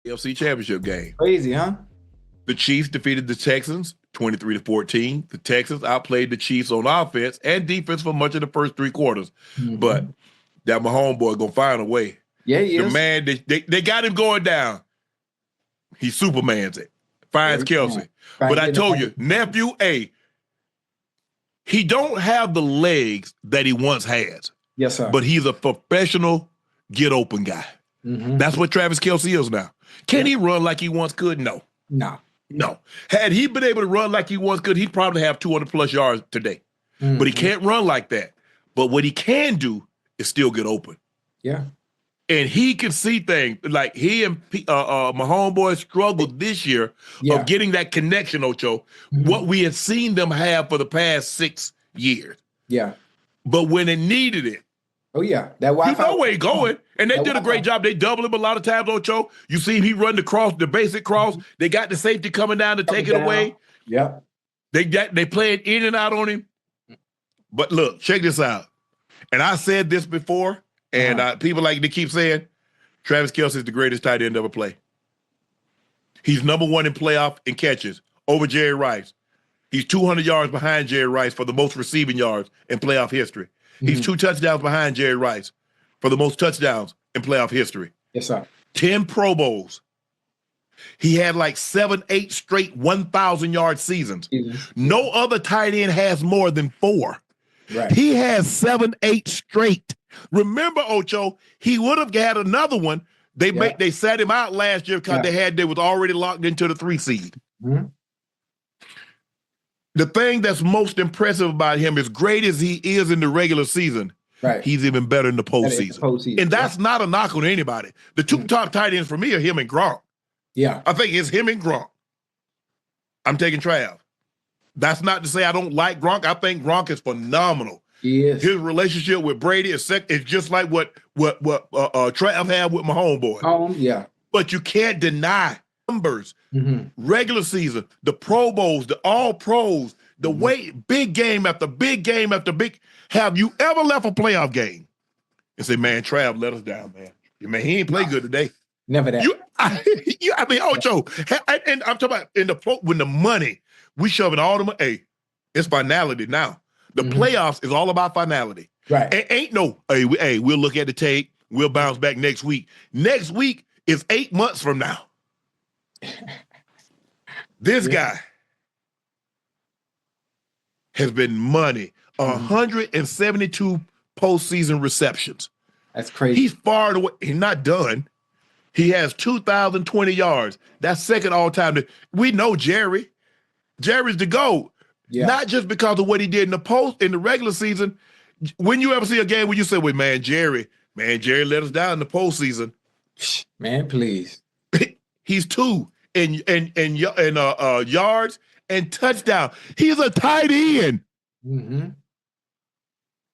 AFC Championship game. Crazy, huh? The Chiefs defeated the Texans 23-14. The Texans outplayed the Chiefs on offense and defense for much of the first three quarters. But that Mahomes boy gonna find a way. Yeah, he The is. man, they got him going down. He Supermans it. Finds Kelsey. But I told you, nephew, he don't have the legs that he once had. Yes, sir. But he's a professional get open guy. That's what Travis Kelce is now. Can he run like he once could? No. No. Had he been able to run like he once could, he'd probably have 200 plus yards today. But he can't run like that. But what he can do is still get open. Yeah. And he can see things like he and Mahomes boys struggled this year of getting that connection, Ocho, what we had seen them have for the past 6 years. Yeah. But when it needed it, that Wi-Fi, you know where he's going. And they did a great job. They doubled him a lot of times, Ocho. You see him, he run the basic cross. They got the safety coming down to take it away. Yeah. They played in and out on him. But look, check this out. And I said this before, and people like to keep saying, Travis Kelce is the greatest tight end ever play. He's number one in playoff in catches over Jerry Rice. He's 200 yards behind Jerry Rice for the most receiving yards in playoff history. He's 2 touchdowns behind Jerry Rice for the most touchdowns in playoff history. Yes, sir. 10 Pro Bowls. He had like 7, 8 straight 1,000-yard seasons. No other tight end has more than 4. Right. He has 7, 8 straight. Remember, Ocho, he would have had another one. They sat him out last year because they was already locked into the 3 seed. The thing that's most impressive about him, as great as he is in the regular season, he's even better in the postseason. And that's not a knock on anybody. The 2 top tight ends for me are him and Gronk. Yeah. I think it's him and Gronk. I'm taking Trav. That's not to say I don't like Gronk. I think Gronk is phenomenal. He is. His relationship with Brady is just like what Trav had with Mahomes boy. But you can't deny numbers, regular season, the Pro Bowls, the All Pros, the way big game after big game after big. Have you ever left a playoff game and say, "Man, Trav let us down, man. Man, he ain't play good today." Never that. I mean, Ocho, and I'm talking about when the money we shoving all the money. Hey, it's finality now. The playoffs is all about finality. Right. And ain't no, we'll look at the tape. We'll bounce back next week. Next week is 8 months from now. This guy has been money. 172 postseason receptions. That's crazy. He's far away. He's not done. He has 2,020 yards. That's second all time. We know Jerry. Jerry's the GOAT. Yeah. Not just because of what he did in the regular season. When you ever see a game where you say, "Well, man, Jerry let us down in the postseason." Man, please. He's 2 in yards and touchdown. He's a tight end.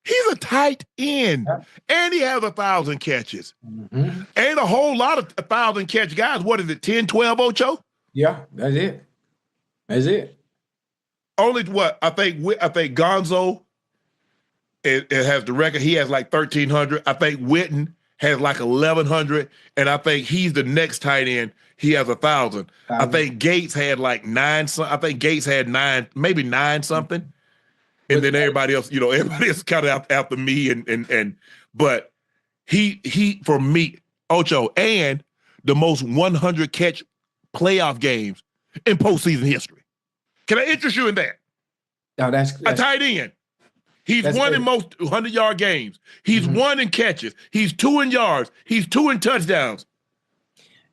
He's a tight end. And he has 1,000 catches. Ain't a whole lot of 1,000 catch guys. What is it, 10, 12, Ocho? Yeah, that's it. That's it. Only what? I think Gonzo it has the record. He has like 1,300. I think Witten has like 1,100. And I think he's the next tight end. He has 1,000. I think Gates had like 9. I think Gates had 9, maybe 9 something. And then everybody else kind of after me. But he for me, Ocho, and the most 100 catch playoff games in postseason history. Can I interest you in that? No, that's a tight end. He's won in most 100-yard games. He's won in catches. He's 2 in yards. He's 2 in touchdowns.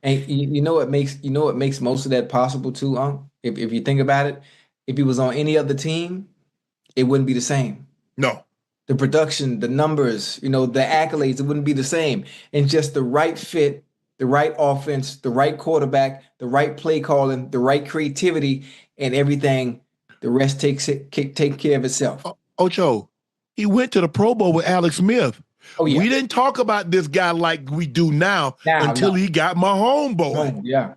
And you know what makes most of that possible too, if you think about it, if he was on any other team, it wouldn't be the same. No. The production, the numbers, the accolades, it wouldn't be the same. And just the right fit, the right offense, the right quarterback, the right play calling, the right creativity, and everything, the rest take care of itself. Ocho, he went to the Pro Bowl with Alex Smith. Oh, yeah. We didn't talk about this guy like we do now until he got Mahomes boy. Yeah.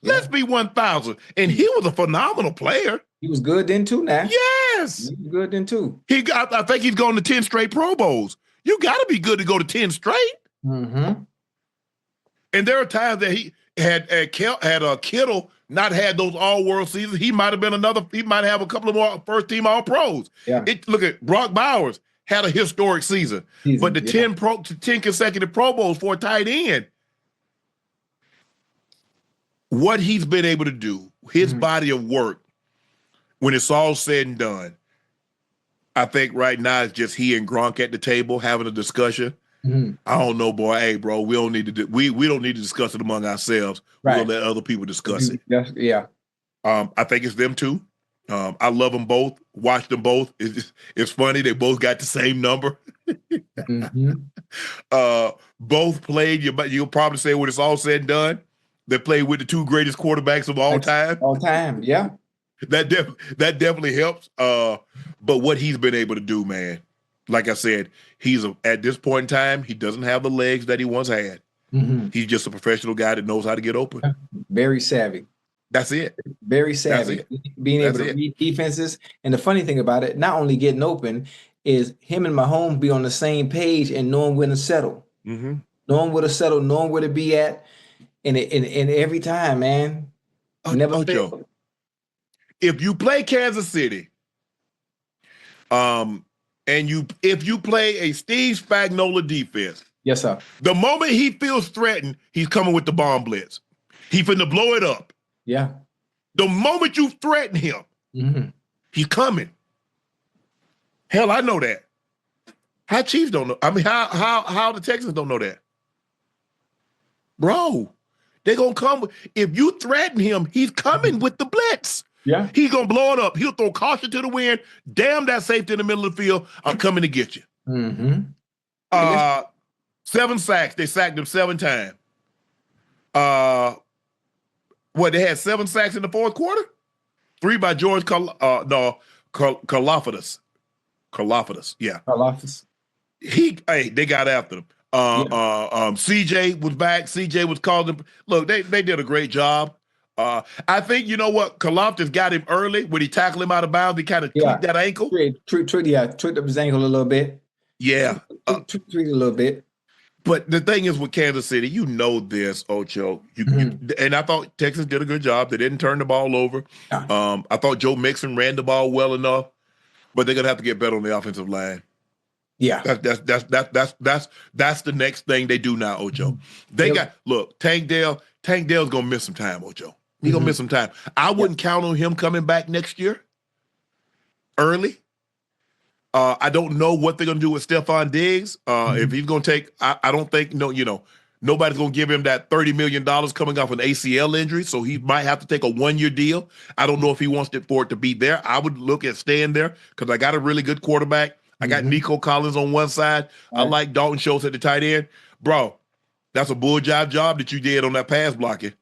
Let's be 1,000. And he was a phenomenal player. He was good then too now. Yes. He was good then too. I think he's gone to 10 straight Pro Bowls. You got to be good to go to 10 straight. Mm-hmm. And there are times that Had Kittle not had those all-world seasons, he might have been another. He might have a couple of more first-team All-Pros. Yeah. Look at Brock Bowers had a historic season, but the 10 consecutive Pro Bowls for a tight end. What he's been able to do, his body of work, when it's all said and done, I think right now it's just he and Gronk at the table having a discussion. I don't know, boy. Hey, bro, we don't need to we don't need to discuss it among ourselves. Right. We'll let other people discuss it. Yeah. I think it's them two. I love them both. Watch them both. It's funny. They both got the same number. Both played. You'll probably say when it's all said and done, they played with the two greatest quarterbacks of all time. All time, yeah. That definitely helps. But what he's been able to do, man, like I said, at this point in time, he doesn't have the legs that he once had. He's just a professional guy that knows how to get open. Very savvy. That's it. Very savvy. Being able to read defenses. And the funny thing about it, not only getting open, is him and Mahomes be on the same page and knowing when to settle. Knowing where to settle, knowing where to be at. And every time, man. Never fail. If you play Kansas City, and if you play a Steve Spagnuolo defense, yes, sir. The moment he feels threatened, he's coming with the bomb blitz. He finna blow it up. Yeah. The moment you threaten him, he's coming. Hell, I know that. How Chiefs don't know? I mean, how the Texans don't know that? Bro, they're gonna come. If you threaten him, he's coming with the blitz. Yeah. He's gonna blow it up. He'll throw caution to the wind. Damn that safety in the middle of the field. I'm coming to get you. 7 sacks. They sacked him 7 times. They had 7 sacks in the fourth quarter? 3 by George Karlaftis. Karlaftis, yeah. Karlaftis. They got after him. CJ was back. CJ was called him. Look, they did a great job. I think, you know what? Karlaftis got him early when he tackled him out of bounds. He kind of tweaked that ankle. Tweaked up his ankle a little bit. Yeah. Tweaked a little bit. But the thing is with Kansas City, you know this, Ocho. And I thought Texas did a good job. They didn't turn the ball over. I thought Joe Mixon ran the ball well enough, but they're gonna have to get better on the offensive line. Yeah, that's the next thing they do now, Ocho. Tank Dell's gonna miss some time, Ocho. He's gonna miss some time. I wouldn't count on him coming back next year early. I don't know what they're going to do with Stephon Diggs. If he's going to take, I don't think, nobody's going to give him that $30 million coming off an ACL injury, so he might have to take a 1-year deal. I don't know if he wants for it to be there. I would look at staying there because I got a really good quarterback. I got Nico Collins on one side. I like Dalton Schultz at the tight end. Bro, that's a bull job that you did on that pass blocking.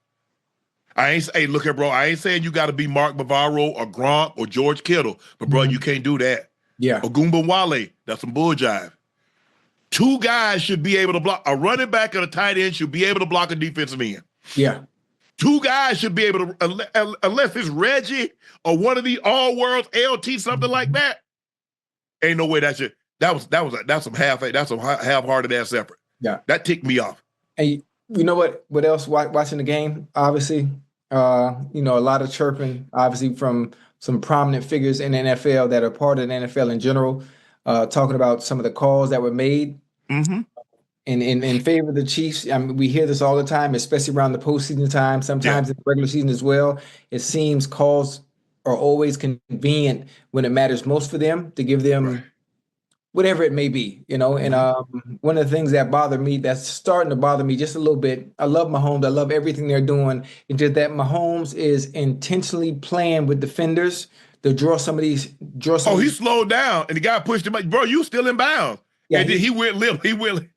I ain't saying you got to be Mark Bavaro or Gronk or George Kittle, but bro, you can't do that. Yeah. Ogumba Wale, that's some bull jive. 2 guys should be able to block. A running back and a tight end should be able to block a defensive end. Yeah. 2 guys should be able to, unless it's Reggie or one of the all-worlds, LT, something like that. Ain't no way that's some half-hearted ass effort. Yeah. That ticked me off. And you know what else watching the game, obviously, a lot of chirping, obviously, from some prominent figures in the NFL that are part of the NFL in general, talking about some of the calls that were made in favor of the Chiefs. I mean, we hear this all the time, especially around the postseason time, sometimes in the regular season as well. It seems calls are always convenient when it matters most for them to give them whatever it may be, And one of the things that's starting to bother me just a little bit, I love Mahomes. I love everything they're doing. It's just that Mahomes is intentionally playing with defenders to draw some of these. He slowed down and the guy pushed him. Bro, you still in bounds. Yeah, and then he went limp. He went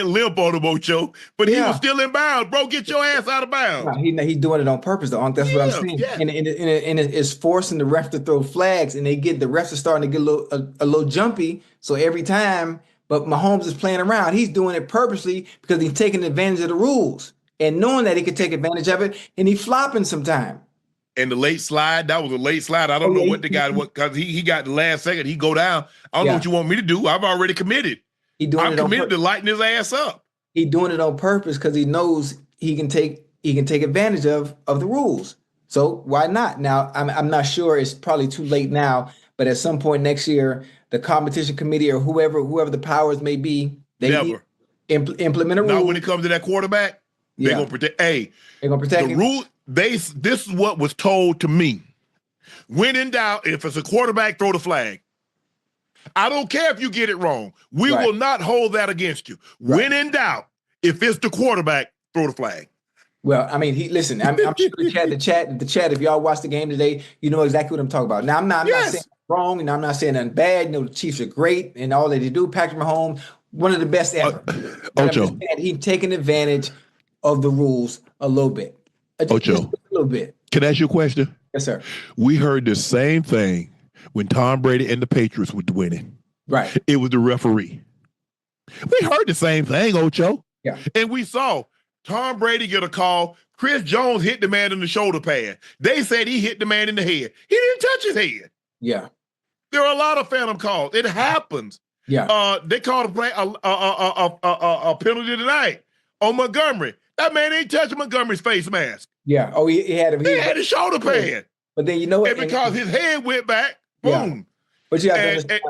limp on the Ocho, but he was still in bounds. Bro, get your ass out of bounds. He's doing it on purpose, though. That's what I'm saying. Yeah. And it's forcing the ref to throw flags, and the refs are starting to get a little jumpy. So every time, but Mahomes is playing around. He's doing it purposely because he's taking advantage of the rules and knowing that he could take advantage of it, and he's flopping sometime. And the late slide, that was a late slide. I don't know what the guy, because he got the last second. He go down. I don't know what you want me to do. I've already committed. I'm committed to lighting his ass up. he doing it on purpose because he knows he can take advantage of the rules. So why not? Now I'm not sure. It's probably too late now, but at some point next year, the competition committee or whoever the powers may be, they need Never. implement a Not when rule. it comes to that quarterback. They're Yeah, gonna protect. Hey, they're gonna the protect him. rule. This is what was told to me. When in doubt, if it's a quarterback, throw the flag. I don't care if you get it wrong. We Right, will not hold that against you. right. When in doubt, if it's the quarterback, throw the flag. Well, I mean, listen. I'm sure the chat. If y'all watch the game today, you know exactly what I'm talking about. Now, I'm not saying Yes. wrong, and I'm not saying nothing bad. You know, the Chiefs are great, and all that they do. Patrick Mahomes, one of the best ever. But I'm just Ocho. saying he's taking advantage of the rules a little bit, just Ocho. a little bit. Can I ask you a question? Yes, sir. We heard the same thing when Tom Brady and the Patriots were winning. Right. It was the referee. We heard the same thing, Ocho. Yeah. And we saw Tom Brady get a call. Chris Jones hit the man in the shoulder pad. They said he hit the man in the head. He didn't touch his head. Yeah. There are a lot of phantom calls. It happens. Yeah. They called a penalty tonight on Montgomery. That man ain't touching Montgomery's face mask. Yeah. Oh, he had him. He had his shoulder pad. But then you know what? And because his head went back, boom. But you have to understand.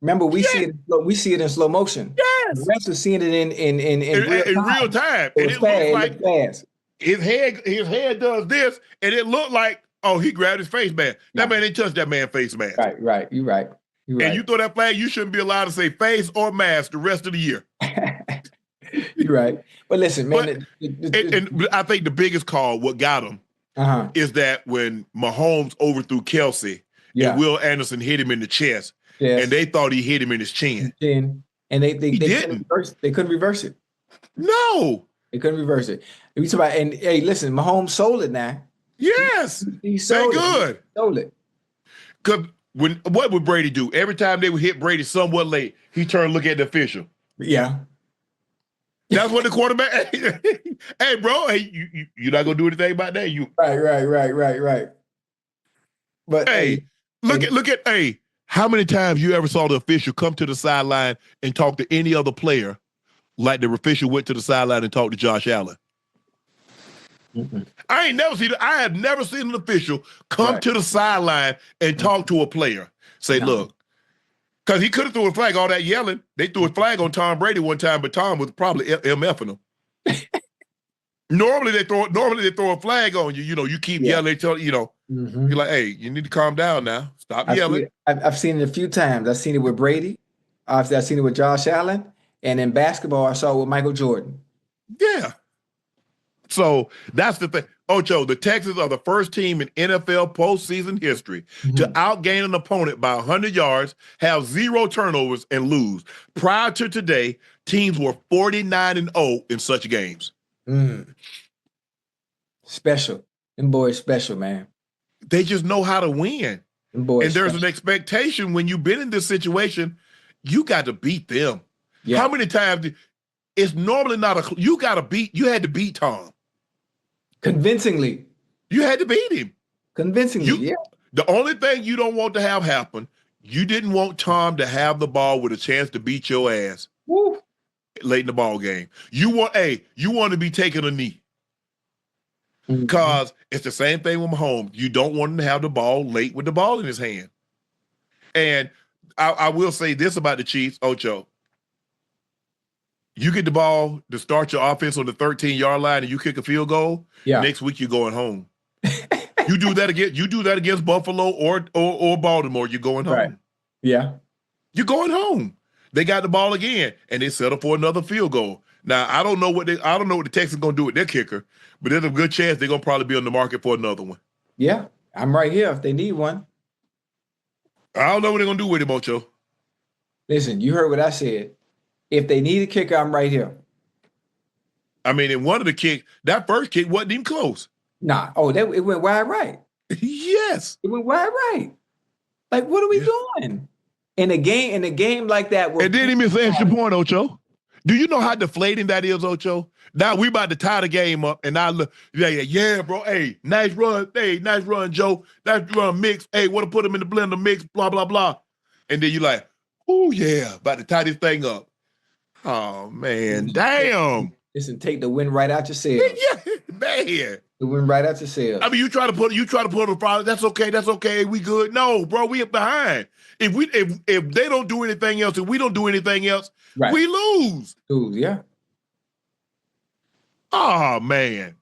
Remember, we see it in slow motion. Yes. The rest are seeing it in real time. So And it looks like fast. his head does this, and it looked like, oh, he grabbed his face mask. That man ain't touched that man's face mask. Right. You're right. And you throw that flag, you shouldn't be allowed to say face or mask the rest of the year. You're right. But listen, man. And I think the biggest call, what got him, is that when Mahomes overthrew Kelsey and Will Anderson hit him in the chest, and they thought he hit him in his chin. And they couldn't reverse it. No. They couldn't reverse it. We talk about, and hey, listen, Mahomes sold it now. Yes. He sold it. Good. He sold it. Because what would Brady do? Every time they would hit Brady somewhat late, he turned to look at the official. Yeah. That's what the quarterback. Hey, bro, you're not gonna do anything about that. Right. But look at how many times you ever saw the official come to the sideline and talk to any other player, like the official went to the sideline and talked to Josh Allen? I have never seen an official come to the sideline and talk to a player. Say, look, because he could have threw a flag, all that yelling. They threw a flag on Tom Brady one time, but Tom was probably MFing him. Normally they throw a flag on you. You know, you keep yelling. They tell you're like, hey, you need to calm down now. Stop yelling. I've seen it a few times. I've seen it with Brady. I've seen it with Josh Allen, and in basketball, I saw it with Michael Jordan. Yeah. So that's the thing. Ocho, the Texans are the first team in NFL postseason history to outgain an opponent by 100 yards, have 0 turnovers, and lose. Prior to today, teams were 49-0 in such games. Special. Them boys special, man. They just know how to win. And there's an expectation when you've been in this situation, you got to beat them. Yeah. How many times? It's normally not you had to beat Tom. Convincingly. You had to beat him. Convincingly, The only thing you don't want to have happen, you didn't want Tom to have the ball with a chance to beat your ass late in the ball game. You want to be taking a knee. Because it's the same thing with Mahomes. You don't want him to have the ball late with the ball in his hand. And I will say this about the Chiefs, Ocho. You get the ball to start your offense on the 13-yard line and you kick a field goal, next week you're going home. You do that against Buffalo or Baltimore, you're going home. Right. Yeah. You're going home. They got the ball again and they settle for another field goal. Now, I don't know what the Texans gonna do with their kicker, but there's a good chance they're gonna probably be on the market for another one. Yeah. I'm right here if they need one. I don't know what they're gonna do with him, Ocho. Listen, you heard what I said. If they need a kicker, I'm right here. I mean, in one of the kicks, that first kick wasn't even close. Nah. Oh, it went wide right. Yes. It went wide right. Like, what are we doing? In a game like that. And then he missed an extra point, Ocho. Do you know how deflating that is, Ocho? Now we about to tie the game up, and I look, bro. Hey, nice run. Hey, nice run, Joe. Nice run, mix. Hey, want to put him in the blender, mix, blah, blah, blah. And then you like, oh, yeah, about to tie this thing up. Oh man, damn. Listen, take the wind right out your sails. Yeah, man. The wind right out your sails. I mean, you try to put a problem. That's okay. That's okay. We good. No, bro, we are behind. If they don't do anything else, if we don't do anything else, Right. we lose. Lose, yeah. Oh man.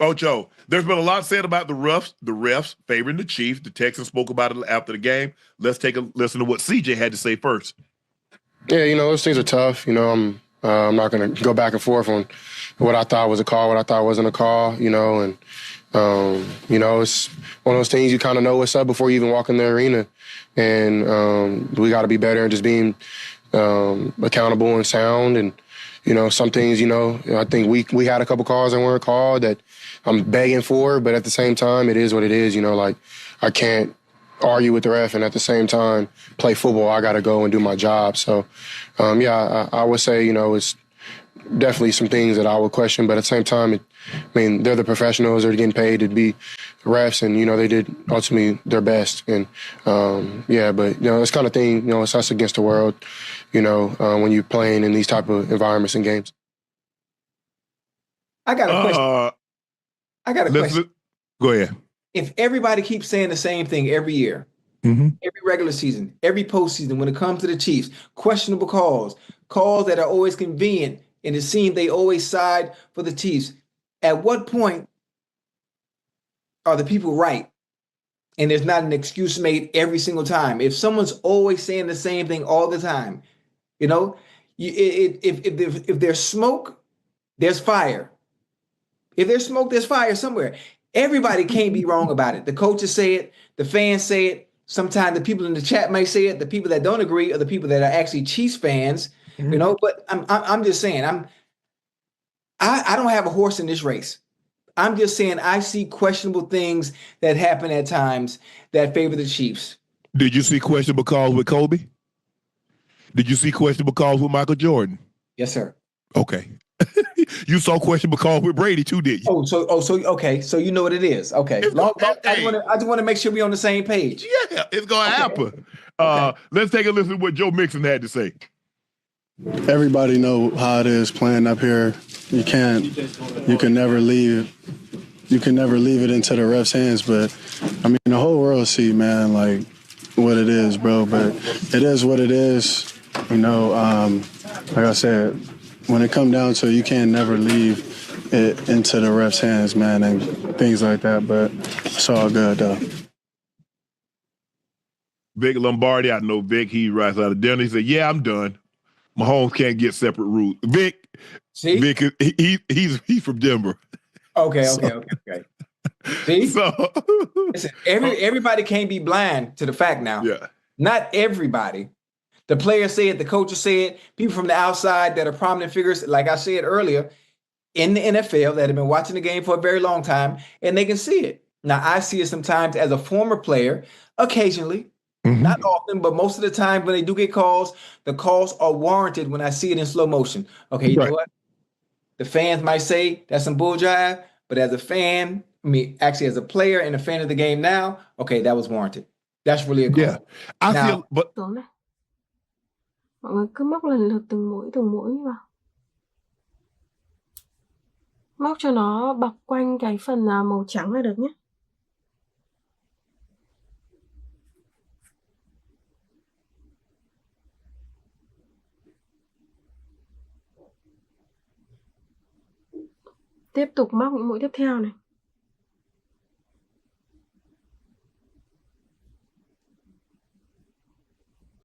Ocho, there's been a lot said about the refs favoring the Chiefs. The Texans spoke about it after the game. Let's take a listen to what CJ had to say first. Yeah, those things are tough. I'm not going to go back and forth on what I thought was a call, what I thought wasn't a call, and it's one of those things you kind of know what's up before you even walk in the arena. And we got to be better and just being accountable and sound. And, some things, I think we had a couple calls that weren't called that I'm begging for, but at the same time, it is what it is. I can't argue with the ref and at the same time play football. I got to go and do my job. So, I would say, it's definitely some things that I would question, but at the same time, they're the professionals. They're getting paid to be refs, and, they did ultimately their best. And, but, this kind of thing, it's us against the world, when you're playing in these type of environments and games. I got a question. Go ahead. If everybody keeps saying the same thing every year, every regular season, every postseason, when it comes to the Chiefs, questionable calls that are always convenient, and it seems they always side for the Chiefs, at what point are the people right? And there's not an excuse made every single time. If someone's always saying the same thing all the time, if there's smoke, there's fire. If there's smoke, there's fire somewhere. Everybody can't be wrong about it. The coaches say it, the fans say it. Sometimes the people in the chat may say it. The people that don't agree are the people that are actually Chiefs fans, But I'm just saying, I don't have a horse in this race. I'm just saying I see questionable things that happen at times that favor the Chiefs. Did you see questionable calls with Kobe? Did you see questionable calls with Michael Jordan? Yes, sir. Okay. You saw questionable calls with Brady too, did you? Okay. So you know what it is. Okay. I just want to make sure we're on the same page. Yeah, it's gonna happen. Okay. Let's take a listen to what Joe Mixon had to say. Everybody know how it is playing up here. You can never leave it into the refs' hands. But the whole world see, man, like what it is, bro. But it is what it is. Like I said, when it come down to it, you can't never leave it into the refs' hands, man, and things like that. But it's all good, though. Vic Lombardi, I know Vic. He rides out of Denver. He said, "Yeah, I'm done. Mahomes can't get separate rules." Vic, see, Vic, he's from Denver. Okay. See, so listen, everybody can't be blind to the fact now. Yeah, not everybody. The players say it, the coaches say it, people from the outside that are prominent figures, like I said earlier, in the NFL that have been watching the game for a very long time, and they can see it. Now, I see it sometimes as a former player, occasionally, not often, but most of the time when they do get calls, the calls are warranted when I see it in slow motion. Okay, you know what? The fans might say that's some bull jive, but as a fan, actually as a player and a fan of the game now, okay, that was warranted. That's really a call. Yeah, I feel, but mọi người cứ móc lần lượt từng mũi vào. Móc cho nó bọc quanh cái phần màu trắng là được nhé. Tiếp tục móc những mũi tiếp theo này.